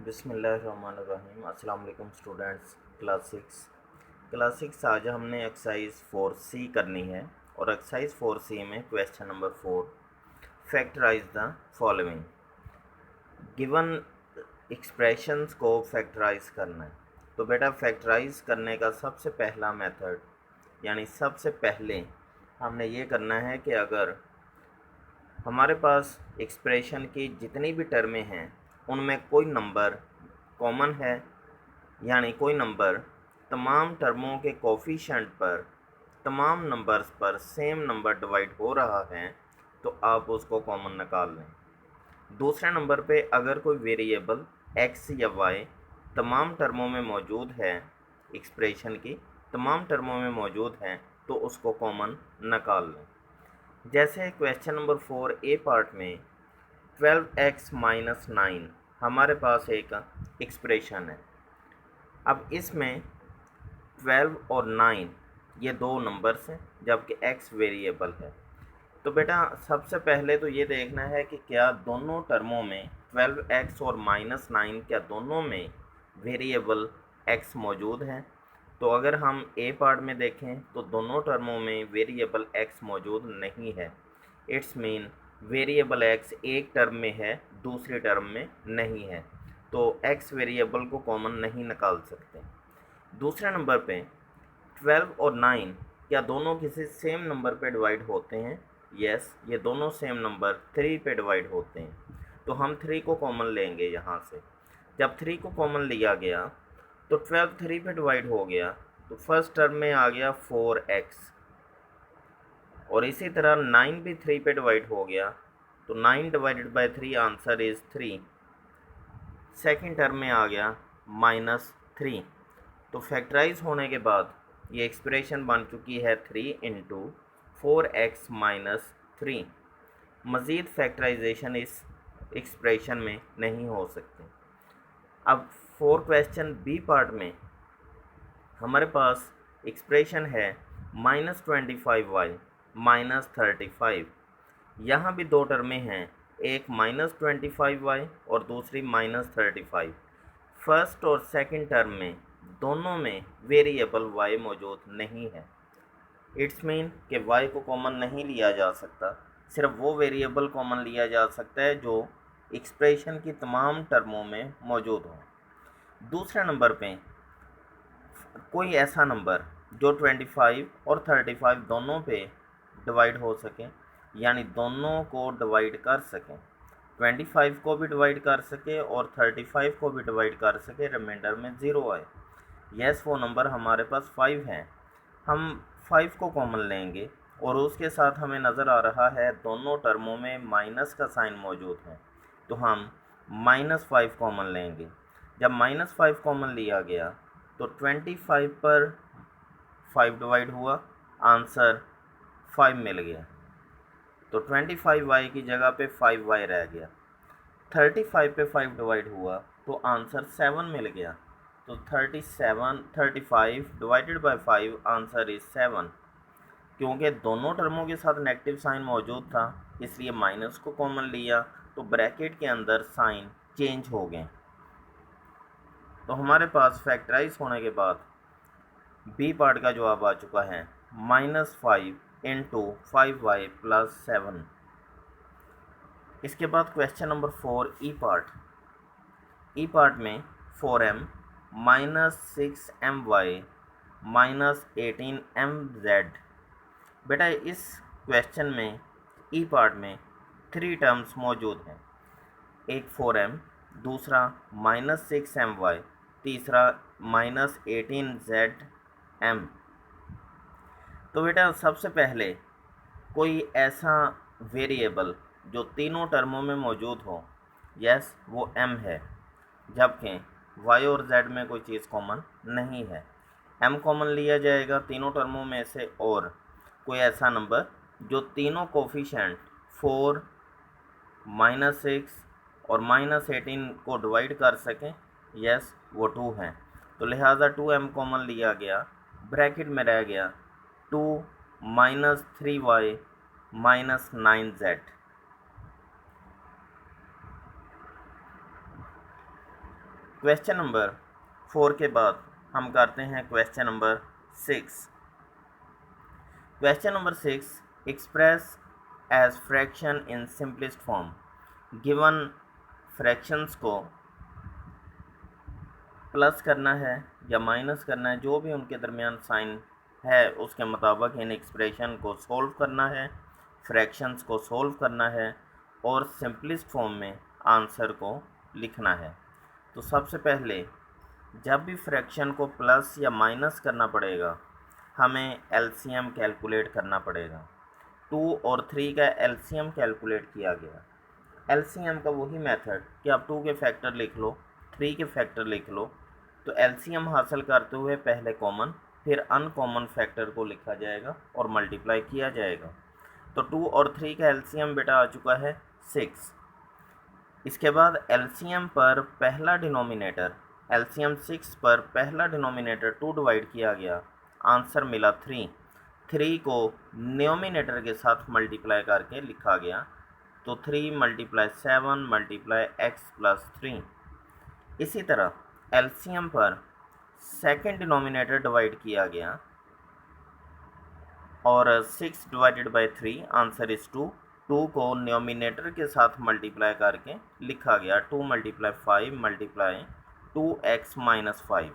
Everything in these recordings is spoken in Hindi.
बिस्मिल्लाहिर्रहमानिर्रहीम। अस्सलाम वालेकुम स्टूडेंट्स। क्लास 6 आज हमने एक्सरसाइज 4C करनी है और एक्सरसाइज 4C में question number 4, factorise the following. Given expressions को फैक्टराइज करना है। तो बेटा फैक्टराइज करने का सबसे पहला मेथड यानी सबसे पहले हमने ये करना है कि अगर हमारे पास एक्सप्रेशन की जितनी भी टर्में हैं उनमें कोई नंबर कॉमन है, यानी कोई नंबर तमाम टर्मों के कोफिशिएंट पर तमाम नंबर्स पर सेम नंबर डिवाइड हो रहा है, तो आप उसको कॉमन निकाल लें। दूसरे नंबर पे अगर कोई वेरिएबल x या y तमाम टर्मों में मौजूद है, एक्सप्रेशन की तमाम टर्मों में मौजूद है, तो उसको कॉमन निकाल लें। जैसे क्वेश्चन नंबर 4 ए पार्ट में 12x माइनस 9 हमारे पास एक एक्सप्रेशन है। अब इसमें 12 और 9 ये दो नंबर्स हैं, जबकि x वेरिएबल है। तो बेटा सबसे पहले तो ये देखना है कि क्या दोनों टर्मों में 12x और -9 क्या दोनों में वेरिएबल x मौजूद है। तो अगर हम ए पार्ट में देखें तो दोनों टर्मों में वेरिएबल x मौजूद नहीं है। इट्स मीन वेरिएबल x एक टर्म में है, दूसरी टर्म में नहीं है, तो x वेरिएबल को कॉमन नहीं निकाल सकते। दूसरे नंबर पे 12 और 9 क्या दोनों किसी सेम नंबर पे डिवाइड होते हैं। यस, ये दोनों सेम नंबर 3 पे डिवाइड होते हैं, तो हम 3 को कॉमन लेंगे यहाँ से। जब 3 को कॉमन लिया गया तो 12 3 पे डिवाइड हो गया, तो फर्स्ट टर्म में आ गया 4x, और इसी तरह 9 भी 3 पे डिवाइड हो गया, तो 9 divided by 3 answer is 3। Second term में आ गया -3। तो फैक्टराइज होने के बाद ये एक्सप्रेशन बन चुकी है 3 इंटू 4x माइनस 3। मज़ीद फैक्टराइजेशन इस एक्सप्रेशन में नहीं हो सकती। अब 4 क्वेश्चन बी पार्ट में हमारे पास एक्सप्रेशन है -25y माइनस 35। यहाँ भी दो टर्में हैं, एक -25y और दूसरी -35। फर्स्ट और सेकंड टर्म में दोनों में वेरिएबल y मौजूद नहीं है। इट्स मीन कि y को कॉमन नहीं लिया जा सकता, सिर्फ वो वेरिएबल कॉमन लिया जा सकता है जो एक्सप्रेशन की तमाम टर्मों में मौजूद हो। दूसरे नंबर पे कोई ऐसा नंबर जो 25 और 35 दोनों पे डिवाइड हो सके, यानी दोनों को डिवाइड कर सकें, 25 को भी डिवाइड कर सके और 35 को भी डिवाइड कर सके, रिमाइंडर में 0 आए। यस, वो नंबर हमारे पास 5 है। हम 5 को कॉमन लेंगे और उसके साथ हमें नज़र आ रहा है दोनों टर्मों में माइनस का साइन मौजूद है, तो हम -5 कॉमन लेंगे। जब -5 कॉमन लिया गया तो 25 पर 5 डिवाइड हुआ, आंसर 5 मिल गया, तो 25y की जगह पे 5y रह गया। 35 पे 5 डिवाइड हुआ तो आंसर 7 मिल गया, तो 35 डिवाइडेड बाय 5 आंसर इज़ 7। क्योंकि दोनों टर्मों के साथ नेगेटिव साइन मौजूद था, इसलिए माइनस को कॉमन लिया, तो ब्रैकेट के अंदर साइन चेंज हो गए। तो हमारे पास फैक्टराइज होने के बाद बी पार्ट का जवाब आ चुका है -5 इंटू 5y प्लस 7। इसके बाद क्वेश्चन नंबर 4 ई पार्ट में 4m minus 6my minus 18mz। बेटा इस क्वेश्चन में ई पार्ट में 3 टर्म्स मौजूद हैं, एक 4m, दूसरा -6my, तीसरा -18zm। तो बेटा सबसे पहले कोई ऐसा वेरिएबल जो तीनों टर्मों में मौजूद हो, यस वो m है, जबकि y और z में कोई चीज़ कॉमन नहीं है। m कॉमन लिया जाएगा तीनों टर्मों में से, और कोई ऐसा नंबर जो तीनों कोफिशिएंट 4, -6 और -18 को डिवाइड कर सकें, यस वो 2 हैं, तो लिहाजा 2m कॉमन लिया गया, ब्रैकेट में रह गया 2 -3y minus 9z। Question number 4 के बाद हम करते हैं question number 6। Question number 6, express as fraction in simplest form. Given fractions को प्लस करना है या माइनस करना है, जो भी उनके दरमियान साइन है उसके मुताबिक इन एक्सप्रेशन को सॉल्व करना है, फ्रैक्शंस को सॉल्व करना है और सिंपलेस्ट फॉर्म में आंसर को लिखना है। तो सबसे पहले जब भी फ्रैक्शन को प्लस या माइनस करना पड़ेगा हमें एलसीएम कैलकुलेट करना पड़ेगा। 2 और 3 का एलसीएम कैलकुलेट किया गया। एलसीएम का वही मेथड कि आप 2 के फैक्टर लिख लो, 3 के फैक्टर लिख लो। तो एलसीएम हासिल करते हुए पहले कॉमन फिर अनकॉमन फैक्टर को लिखा जाएगा और मल्टीप्लाई किया जाएगा। तो 2 और 3 का एलसीएम बेटा आ चुका है 6। इसके बाद एलसीएम पर पहला डिनोमिनेटर, एलसीएम 6 पर पहला डिनोमिनेटर 2 डिवाइड किया गया, आंसर मिला 3। 3 को न्यूमिनेटर के साथ मल्टीप्लाई करके लिखा गया। तो 3 मल्टीप्लाई 7 मल्टीप्लाई x प्लस 3। इसी तरह एलसीएम पर सेकेंड डिनोमिनेटर डिवाइड किया गया और 6 डिवाइडेड बाय 3 आंसर इज 2। 2 को न्यूमिनेटर के साथ मल्टीप्लाई करके लिखा गया 2 मल्टीप्लाई 5 मल्टीप्लाई 2x माइनस 5।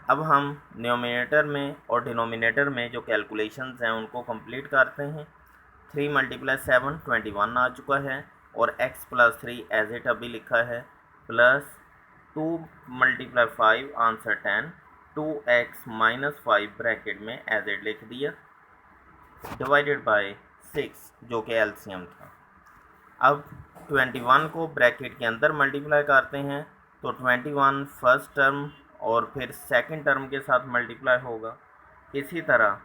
अब हम न्यूमिनेटर में और डिनोमिनेटर में जो कैलकुलेशंस हैं उनको कंप्लीट करते हैं। 3 मल्टीप्लाई 7 21 आ चुका है और x प्लस 3 एज इट अभी लिखा है, plus 2 multiply 5 answer 10, 2x minus 5 bracket में एज इट लिख दिया, डिवाइडेड बाय 6 जो कि एलसीएम था। अब 21 को ब्रैकेट के अंदर मल्टीप्लाई करते हैं तो 21 फर्स्ट टर्म और फिर सेकंड टर्म के साथ मल्टीप्लाई होगा। इसी तरह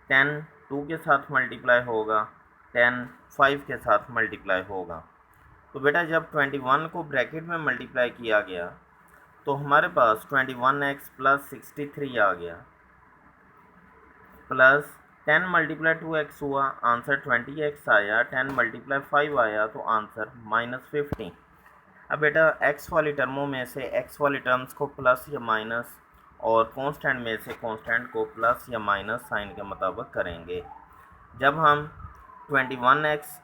10 2 के साथ मल्टीप्लाई होगा, 10 5 के साथ मल्टीप्लाई होगा। तो बेटा जब 21 को ब्रैकेट में मल्टीप्लाई किया गया तो हमारे पास 21x प्लस 63 आ गया, प्लस 10 मल्टीप्लाई 2x हुआ, आंसर 20x आया, 10 मल्टीप्लाई 5 आया तो आंसर माइनस 50। अब बेटा x वाली टर्मों में से x वाली टर्म्स को प्लस या माइनस और कांस्टेंट में से कांस्टेंट को प्लस या माइनस साइन के मुताबिक करेंगे। जब हम 21x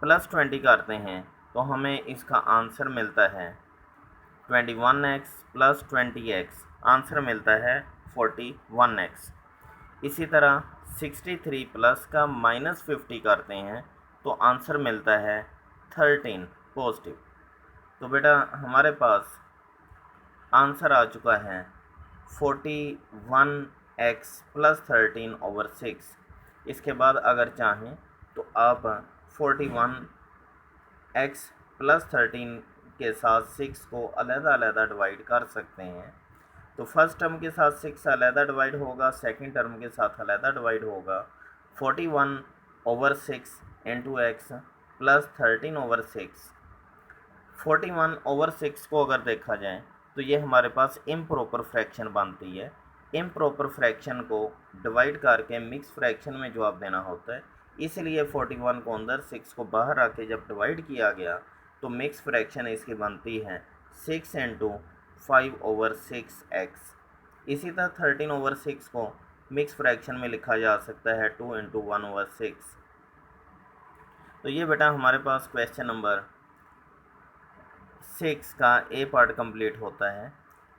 प्लस 20 करते हैं तो हमें इसका आंसर मिलता है 21x प्लस 20x, आंसर मिलता है 41x। इसी तरह 63 प्लस का माइनस 50 करते हैं तो आंसर मिलता है 13 पॉजिटिव। तो बेटा हमारे पास आंसर आ चुका है 41x प्लस 13 ओवर 6। इसके बाद अगर चाहें तो आप 41x प्लस 13 के साथ 6 को अलग-अलग डिवाइड कर सकते हैं। तो फर्स्ट टर्म के साथ 6 अलग डिवाइड होगा, सेकंड टर्म के साथ अलग डिवाइड होगा। 41 over 6 into x plus 13 over 6। 41 over 6 को अगर देखा जाए तो ये हमारे पास इम्प्रॉपर फ्रैक्शन बनती है। इम्प्रॉपर फ्रैक्शन को डिवाइड करके मिक्स फ्रैक्शन में जवाब देना होता है, इसलिए 41 को अंदर 6 को बाहर आके जब डिवाइड किया गया तो मिक्स फ्रैक्शन इसकी बनती है 6 इंटू 5 ओवर 6x। इसी तरह 13 ओवर 6 को मिक्स फ्रैक्शन में लिखा जा सकता है 2 इंटू 1 ओवर 6। तो ये बेटा हमारे पास क्वेश्चन नंबर 6 का ए पार्ट कंप्लीट होता है।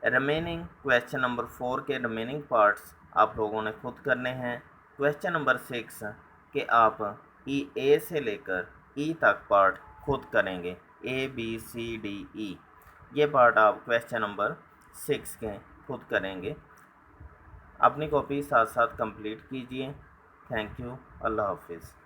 रिमेनिंग क्वेश्चन नंबर 4 के रिमेनिंग पार्ट्स आप लोगों ने खुद करने हैं। क्वेश्चन नंबर 6 के आप ए से लेकर ई तक पार्ट खुद करेंगे, ABCDE। ये पार्ट आप क्वेश्चन नंबर 6 के खुद करेंगे। अपनी कॉपी साथ साथ कंप्लीट कीजिए। Thank you. अल्लाह हाफिज़।